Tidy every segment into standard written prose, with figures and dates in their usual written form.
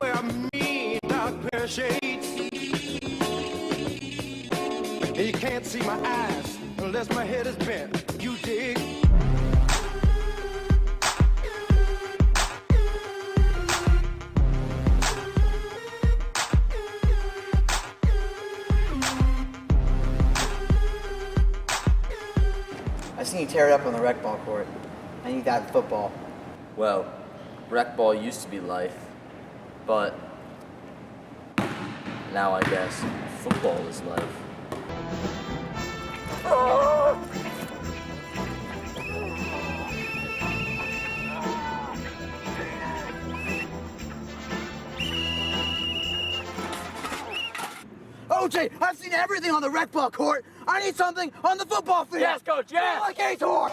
wear a mean dark pair of shades. And you can't see my eyes unless my head is bent. You dig? I seen you tear it up on the rec ball court. I need that in football. Well, rec ball used to be life, but now I guess football is life. OJ, I've seen everything on the rec ball court. I need something on the football field. Yes, Coach, yes! Like Ator.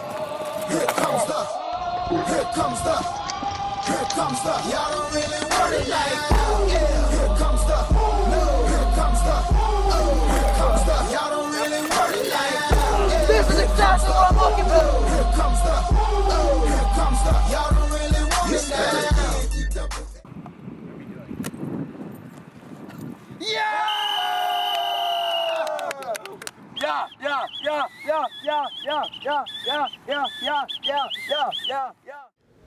Here comes the, here comes the, here comes the. Y'all don't really want it like that. Yeah. Here comes the, no. Here comes the, oh. Here comes the. Y'all don't really want it like that. Yeah. This is exactly what I'm looking for. Here comes the, oh. Here comes the. Y'all don't really want it like that.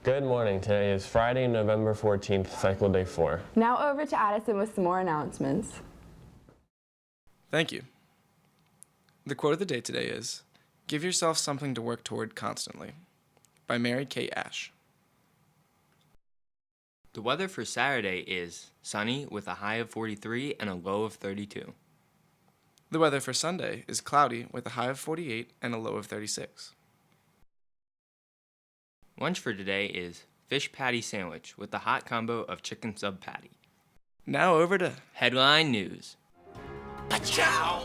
Good morning. Today is Friday, November 14th, cycle day 4. Now over to Addison with some more announcements. Thank you. The quote of the day today is, "Give yourself something to work toward constantly," by Mary Kay Ash. The weather for Saturday is sunny with a high of 43 and a low of 32. The weather for Sunday is cloudy with a high of 48 and a low of 36. Lunch for today is fish patty sandwich with a hot combo of chicken sub patty. Now over to Headline news. Pachow!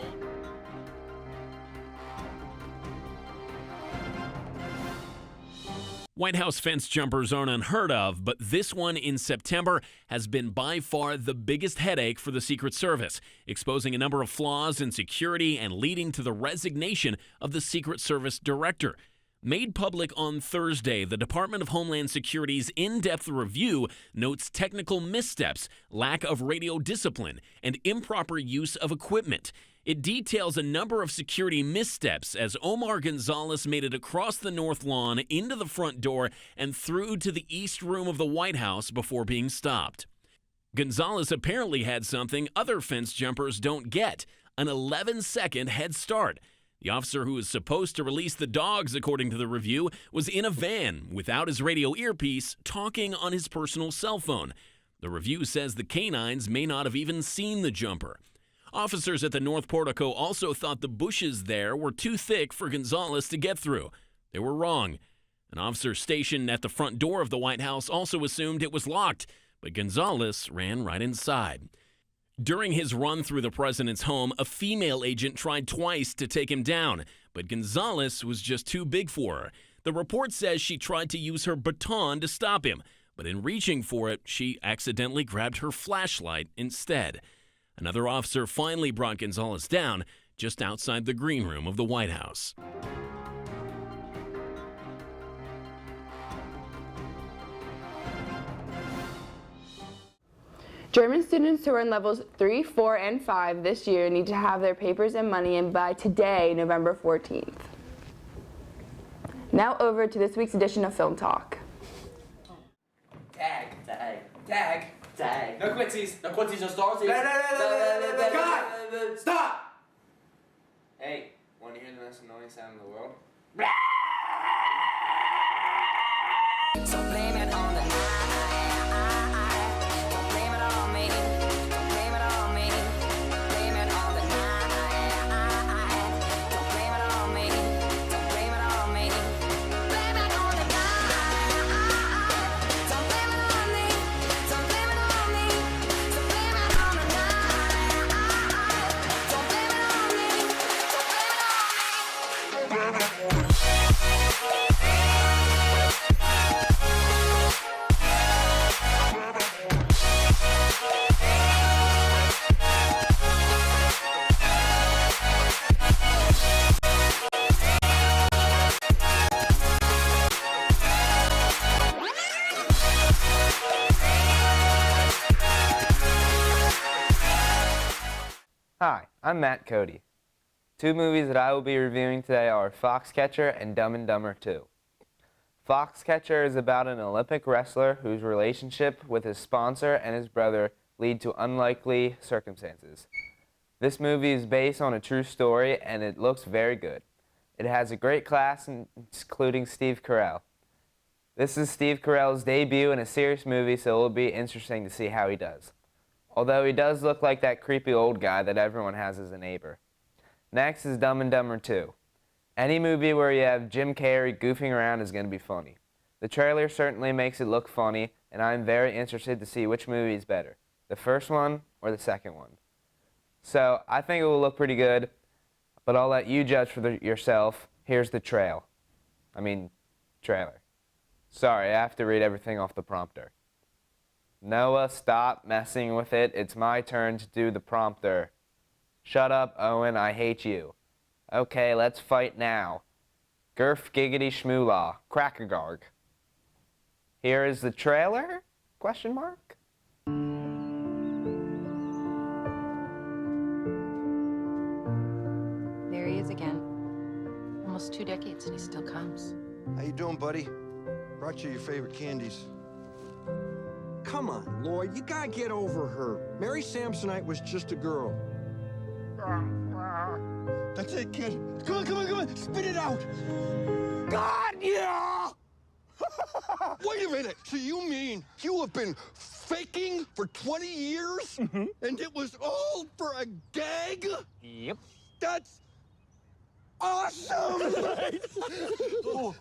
White House fence jumpers aren't unheard of, but this one in September has been by far the biggest headache for the Secret Service, exposing a number of flaws in security and leading to the resignation of the Secret Service director. Made public on Thursday, the Department of Homeland Security's in-depth review notes technical missteps, lack of radio discipline, and improper use of equipment. It details a number of security missteps as Omar Gonzalez made it across the north lawn, into the front door, and through to the east room of the White House before being stopped. Gonzalez apparently had something other fence jumpers don't get, an 11-second head start. The officer who was supposed to release the dogs, according to the review, was in a van without his radio earpiece, talking on his personal cell phone. The review says the canines may not have even seen the jumper. Officers at the North Portico also thought the bushes there were too thick for Gonzalez to get through. They were wrong. An officer stationed at the front door of the White House also assumed it was locked, but Gonzalez ran right inside. During his run through the president's home, a female agent tried twice to take him down, but Gonzalez was just too big for her. The report says she tried to use her baton to stop him, but in reaching for it, she accidentally grabbed her flashlight instead. Another officer finally brought Gonzalez down just outside the green room of the White House. German students who are in levels 3, 4, and 5 this year need to have their papers and money in by today, November 14th. Now over to this week's edition of Film Talk. Tag, tag, tag, tag. No quitsies, no quitsies, no starsies. God! Stop! Hey, want to hear the most annoying sound in the world? So blame it on the night. Don't blame it on me. Don't blame it on me. Blame it on the night. Don't blame it on me. Don't blame it on me. Blame it on the night. Don't blame it on me. Don't blame it on me. Don't blame it on the night. Don't blame it on me. Don't blame it on me. I'm Matt Cody. Two movies that I will be reviewing today are Foxcatcher and Dumb and Dumber 2. Foxcatcher is about an Olympic wrestler whose relationship with his sponsor and his brother lead to unlikely circumstances. This movie is based on a true story and it looks very good. It has a great cast including Steve Carell. This is Steve Carell's debut in a serious movie, so it will be interesting to see how he does. Although he does look like that creepy old guy that everyone has as a neighbor. Next is Dumb and Dumber 2. Any movie where you have Jim Carrey goofing around is going to be funny. The trailer certainly makes it look funny, and I'm very interested to see which movie is better, the first one or the second one. So I think it will look pretty good, but I'll let you judge for yourself. Here's the trailer. Sorry, I have to read everything off the prompter. Noah, stop messing with it. It's my turn to do the prompter. Shut up, Owen, I hate you. Okay, let's fight now. Gerf giggity schmoolah, crackergarg. Here is the trailer? Question mark? There he is again. Almost 2 decades and he still comes. How you doing, buddy? Brought you your favorite candies. Come on, Lloyd, you gotta get over her. Mary Samsonite was just a girl. That's it, kid. Come on, spit it out. God, yeah! Wait a minute. So you mean you have been faking for 20 years? Mm-hmm. And it was all for a gag? Yep. That's awesome! Oh,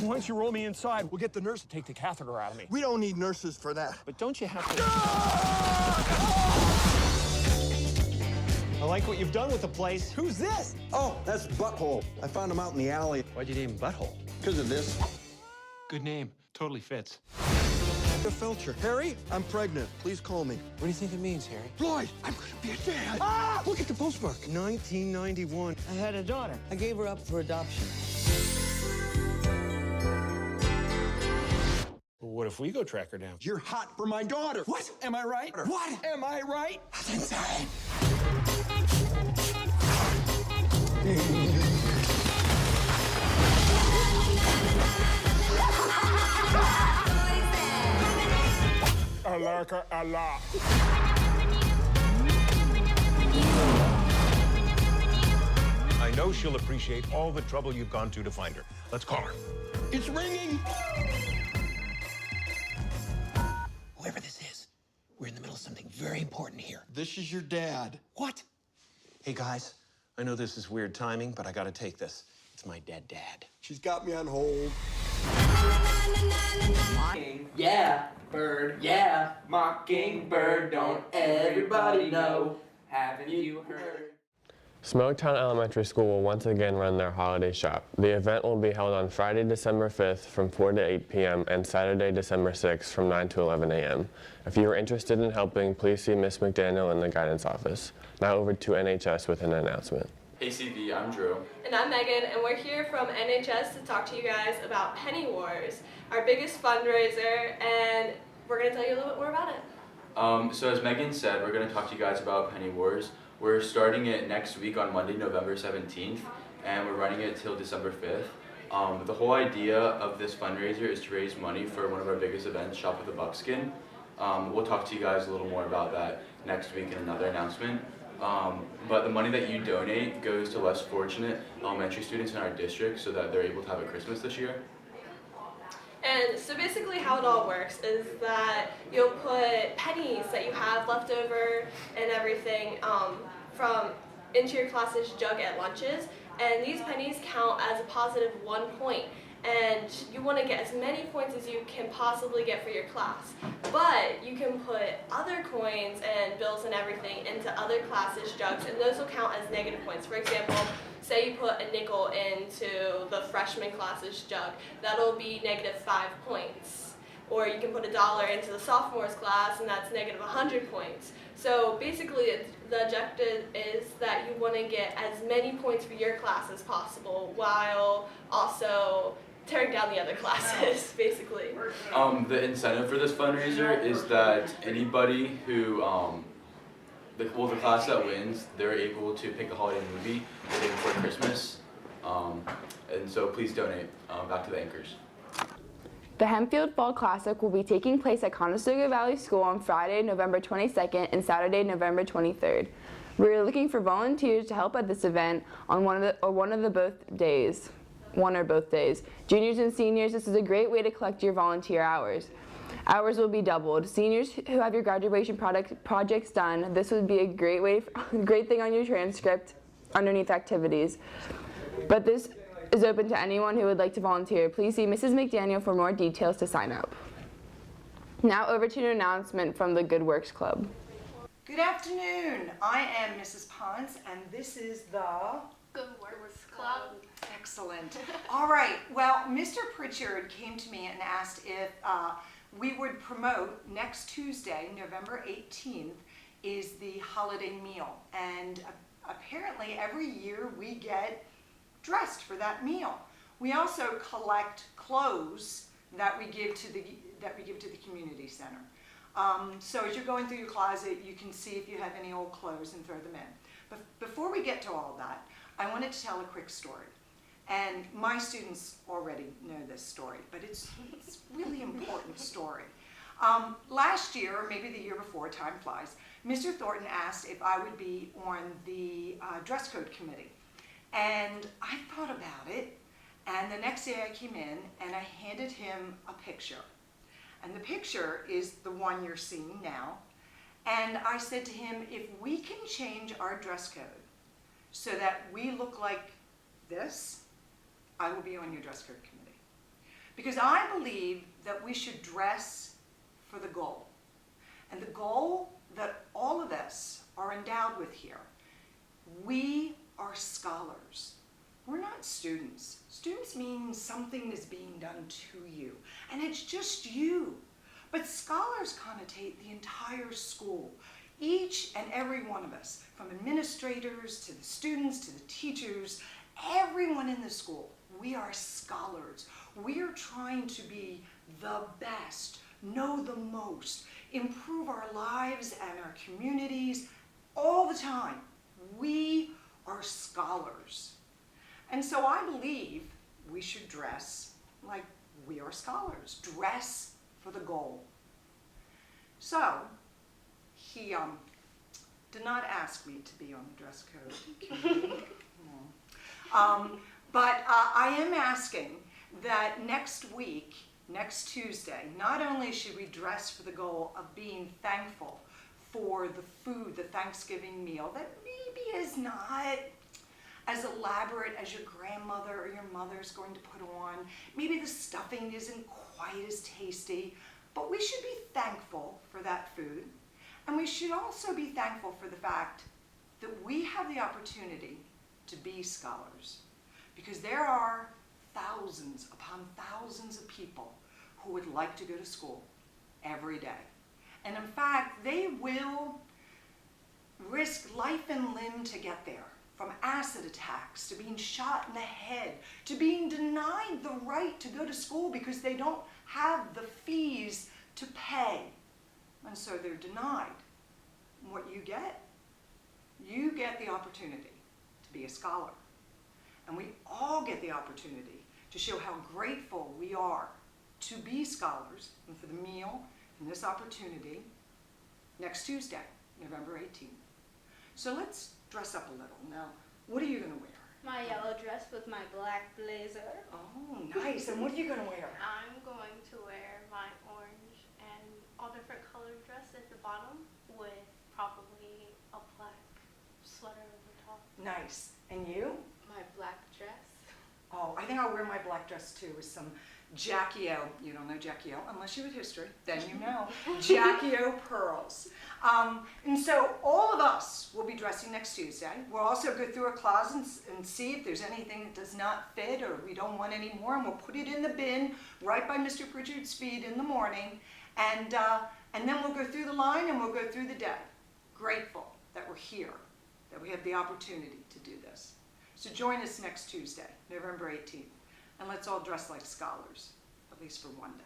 why don't you roll me inside? We'll get the nurse to take the catheter out of me. We don't need nurses for that. But don't you have to... I like what you've done with the place. Who's this? Oh, that's Butthole. I found him out in the alley. Why'd you name him Butthole? Because of this. Good name. Totally fits. Felcher. Harry, I'm pregnant. Please call me. What do you think it means, Harry? Lloyd, I'm gonna be a dad. Ah! Look at the postmark. 1991. I had a daughter. I gave her up for adoption. What if we go track her down? You're hot for my daughter. What? Am I right? What? Am I right? That's insane. I like her a lot. I know she'll appreciate all the trouble you've gone to find her. Let's call her. It's ringing. Whoever this is, we're in the middle of something very important here. This is your dad. What? Hey, guys, I know this is weird timing, but I gotta take this. It's my dead dad. She's got me on hold. Yeah, bird, yeah, mockingbird, don't everybody know? Haven't you heard? Smoketown Elementary School will once again run their holiday shop. The event will be held on Friday, December 5th from 4 to 8 p.m. and Saturday, December 6th from 9 to 11 a.m. If you are interested in helping, please see Miss McDaniel in the guidance office. Now over to NHS with an announcement. Hey CV, I'm Drew. And I'm Megan, and we're here from NHS to talk to you guys about Penny Wars, our biggest fundraiser, and we're going to tell you a little bit more about it. So as Megan said, we're going to talk to you guys about Penny Wars. We're starting it next week on Monday, November 17th, and we're running it till December 5th. The whole idea of this fundraiser is to raise money for one of our biggest events, Shop with the Buckskin. We'll talk to you guys a little more about that next week in another announcement. But the money that you donate goes to less fortunate elementary students in our district so that they're able to have a Christmas this year. And so basically how it all works is that you'll put pennies that you have left over and everything into your class's jug at lunches, and these pennies count as a positive 1 point. And you want to get as many points as you can possibly get for your class. But you can put other coins and bills and everything into other classes' jugs, and those will count as negative points. For example, say you put a nickel into the freshman class's jug, that'll be negative 5 points. Or you can put $1 into the sophomore's class, and that's negative 100 points. So basically, the objective is that you want to get as many points for your class as possible, while also tearing down the other classes, basically. The incentive for this fundraiser is that anybody who the class that wins, they're able to pick a holiday movie the day before Christmas. And so please donate back to the anchors. The Hempfield Fall Classic will be taking place at Conestoga Valley School on Friday, November 22nd and Saturday, November 23rd. We're looking for volunteers to help at this event on one or both days. Juniors and seniors, this is a great way to collect your volunteer hours. Hours will be doubled. Seniors who have your graduation projects done, this would be a great thing on your transcript underneath activities. But this is open to anyone who would like to volunteer. Please see Mrs. McDaniel for more details to sign up. Now over to an announcement from the Good Works Club. Good afternoon. I am Mrs. Pons, and this is the Good Works Club. Excellent. All right. Well, Mr. Pritchard came to me and asked if we would promote next Tuesday, November 18th, is the holiday meal. And apparently every year we get dressed for that meal. We also collect clothes that we give to the community center. So as you're going through your closet, you can see if you have any old clothes and throw them in. But before we get to all that, I wanted to tell a quick story. And my students already know this story, but it's a really important story. Last year, or maybe the year before, time flies, Mr. Thornton asked if I would be on the dress code committee. And I thought about it, and the next day I came in and I handed him a picture. And the picture is the one you're seeing now. And I said to him, if we can change our dress code so that we look like this, I will be on your dress code committee. Because I believe that we should dress for the goal. And the goal that all of us are endowed with here, we are scholars. We're not students. Students mean something is being done to you, and it's just you. But scholars connotate the entire school. Each and every one of us, from administrators to the students to the teachers, everyone in the school, we are scholars. We are trying to be the best, know the most, improve our lives and our communities all the time. We are scholars. And so I believe we should dress like we are scholars. Dress for the goal. So he did not ask me to be on the dress code committee. But I am asking that next week, next Tuesday, not only should we dress for the goal of being thankful for the food, the Thanksgiving meal, that maybe is not as elaborate as your grandmother or your mother's going to put on. Maybe the stuffing isn't quite as tasty, but we should be thankful for that food. And we should also be thankful for the fact that we have the opportunity to be scholars. Because there are thousands upon thousands of people who would like to go to school every day. And in fact, they will risk life and limb to get there. From acid attacks, to being shot in the head, to being denied the right to go to school because they don't have the fees to pay. And so they're denied. And what you get the opportunity to be a scholar. And we all get the opportunity to show how grateful we are to be scholars and for the meal and this opportunity next Tuesday, November 18th. So let's dress up a little. Now, what are you going to wear? My yellow dress with my black blazer. Oh, nice. And what are you going to wear? I'm going to wear my orange and all different colored dress at the bottom with probably a black sweater over top. Nice. And you? My black dress. Oh, I think I'll wear my black dress too with some Jackie O. You don't know Jackie O unless you had history, then you know. Jackie O pearls. And so all of us will be dressing next Tuesday. We'll also go through our closets and see if there's anything that does not fit or we don't want any more, and we'll put it in the bin right by Mr. Pritchard's feet in the morning. And then we'll go through the line and we'll go through the day. Grateful that we're here, that we have the opportunity to do this. So join us next Tuesday, November 18th, and let's all dress like scholars, at least for one day.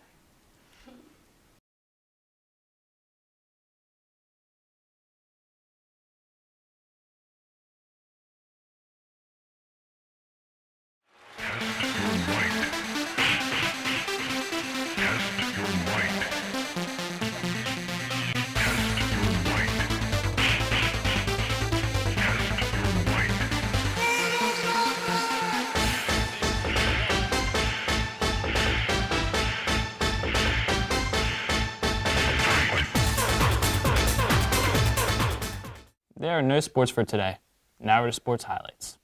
There are no sports for today. Now we're to sports highlights.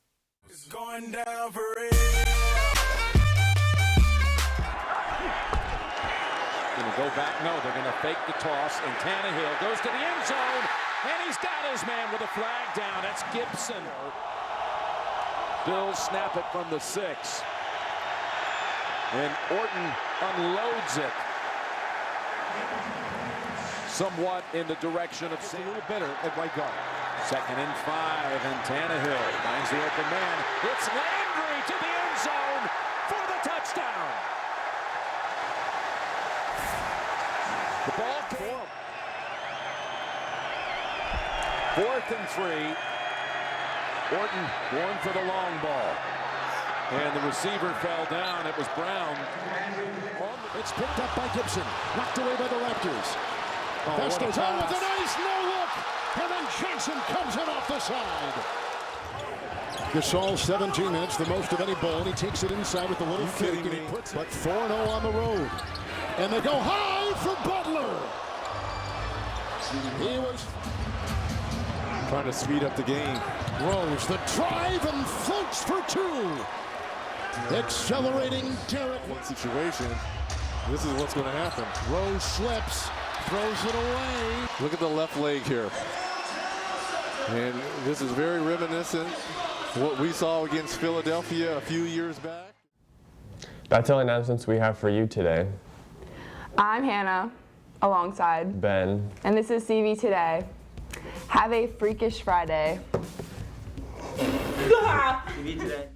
It's going down for real. Gonna go back. No, they're gonna fake the toss, and Tannehill goes to the end zone, and he's got his man with a flag down. That's Gibson. Bills snap it from the 6, and Orton unloads it. Somewhat in the direction of a little better at right guard. 2nd and 5, and Tannehill finds the open man. It's Landry to the end zone for the touchdown. The ball came. 4th and 3. Orton going for the long ball. And the receiver fell down. It was Brown. It's picked up by Gibson. Knocked away by the Raptors. Vasquez on with a nice no-look. And then Johnson comes in off the side. Gasol, 17 minutes, the most of any ball, and he takes it inside with a little fake, and he puts but 4-0 on the road. And they go high for Butler. He was trying to speed up the game. Rose, the drive, and floats for 2. Accelerating Derek. One situation, this is what's going to happen. Rose slips, throws it away. Look at the left leg here. And this is very reminiscent what we saw against Philadelphia a few years back. That's all the announcements we have for you today. I'm Hannah, alongside Ben. And this is CV Today. Have a freakish Friday. TV Today.